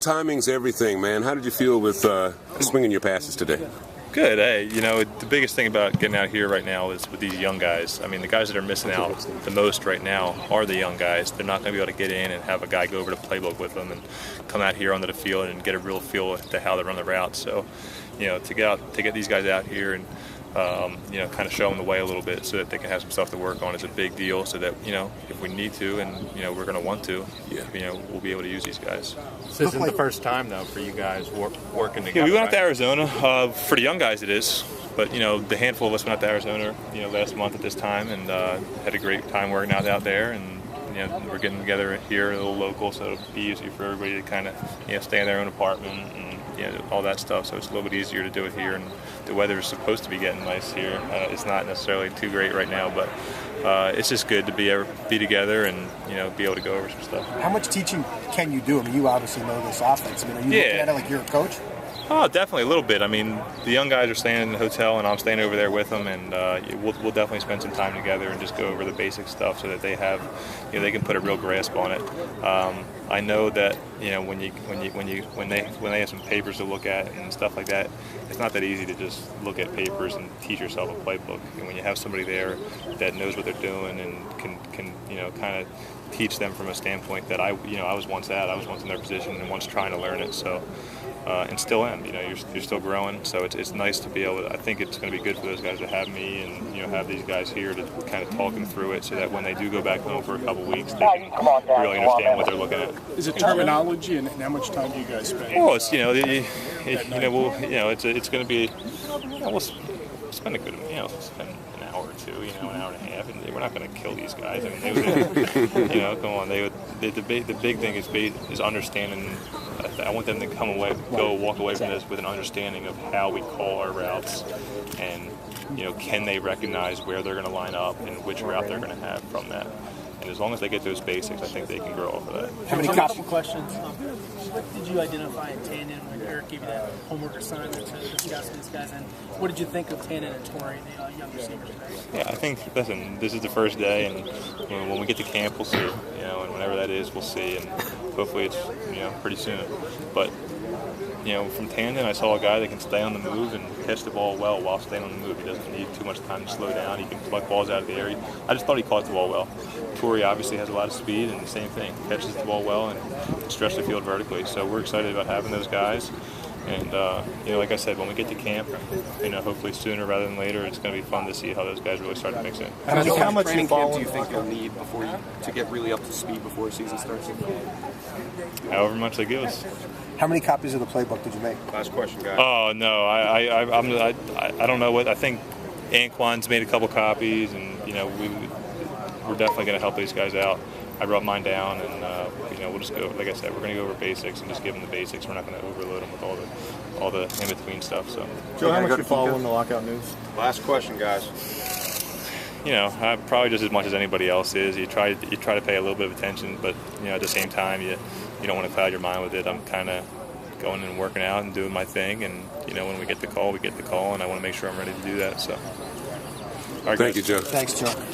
timing's everything, man. How did you feel with swinging your passes today? Good. Hey, you know, the biggest thing about getting out here right now is with these young guys. I mean, the guys that are missing out the most right now are the young guys. They're not going to be able to get in and have a guy go over the playbook with them and come out here onto the field and get a real feel to how they run the route. So, you know, to get these guys out here and you know, kind of show them the way a little bit so that they can have some stuff to work on is a big deal. So that, you know, if we need to and, you know, we're going to want to, you know, we'll be able to use these guys. This isn't the first time, though, for you guys working together. Yeah, we went out to Arizona. For the young guys, it is. But, you know, the handful of us went out to Arizona, you know, last month at this time and had a great time working out there. And, you know, we're getting together here, a little local, so it'll be easy for everybody to kind of, you know, stay in their own apartment and, you know, all that stuff. So it's a little bit easier to do it here. And the weather is supposed to be getting nice here. It's not necessarily too great right now, but it's just good to be together and, you know, be able to go over some stuff. How much teaching can you do? I mean, you obviously know this offense. I mean, are you looking at it like you're a coach? Oh, definitely a little bit. I mean, the young guys are staying in the hotel, and I'm staying over there with them, and we'll definitely spend some time together and just go over the basic stuff so that they have, you know, they can put a real grasp on it. I know that, you know, when they have some papers to look at and stuff like that, it's not that easy to just look at papers and teach yourself a playbook. And when you have somebody there that knows what they're doing and can you know, kind of teach them from a standpoint that I was once in their position and once trying to learn it. So. And still am. You know, you're still growing, so it's nice to be able to. I think it's going to be good for those guys to have me and, you know, have these guys here to kind of talk them through it, so that when they do go back home for a couple weeks, they can really understand what they're looking at. Is it terminology, and how much time do you guys spend? Well, it's it's going to be. We'll spend a good, you know, spend an hour or two, you know, an hour and a half, and we're not going to kill these guys. I mean, they would, you know, come on. The big thing is understanding. I want them to walk away from this with an understanding of how we call our routes, and, you know, can they recognize where they're going to line up and which route they're going to have from that. And as long as they get those basics, I think they can grow off of that. How many questions? What did you identify in tandem when Eric gave you that homework assignment to discuss with these guys? And what did you think of Tannen and Torrey, the young receivers? Yeah, I think, listen, this is the first day, and, you know, when we get to camp, we'll see. You know, and whenever that is, we'll see. And hopefully it's, you know, pretty soon. But, you know, from Tandon, I saw a guy that can stay on the move and catch the ball well while staying on the move. He doesn't need too much time to slow down. He can pluck balls out of the air. I just thought he caught the ball well. Torrey obviously has a lot of speed, and the same thing, catches the ball well and can stretch the field vertically. So we're excited about having those guys. And, you know, like I said, when we get to camp, you know, hopefully sooner rather than later, it's going to be fun to see how those guys really start to mix in. How much training camp do you think you'll need to get really up to speed before the season starts? However much they give us. How many copies of the playbook did you make? Last question, guys. Oh, no, I don't know what. I think Anquan's made a couple copies, and, you know, we're definitely going to help these guys out. I brought mine down, and you know, we'll just go. Like I said, we're going to go over basics and just give them the basics. We're not going to overload them with all the in between stuff. So, Joe, how much you following the lockout news? Last question, guys. You know, probably just as much as anybody else is. You try to pay a little bit of attention, but, you know, at the same time, you don't want to cloud your mind with it. I'm kind of going and working out and doing my thing, and, you know, when we get the call, and I want to make sure I'm ready to do that. So, all right, thank you, Joe. Thanks, Joe.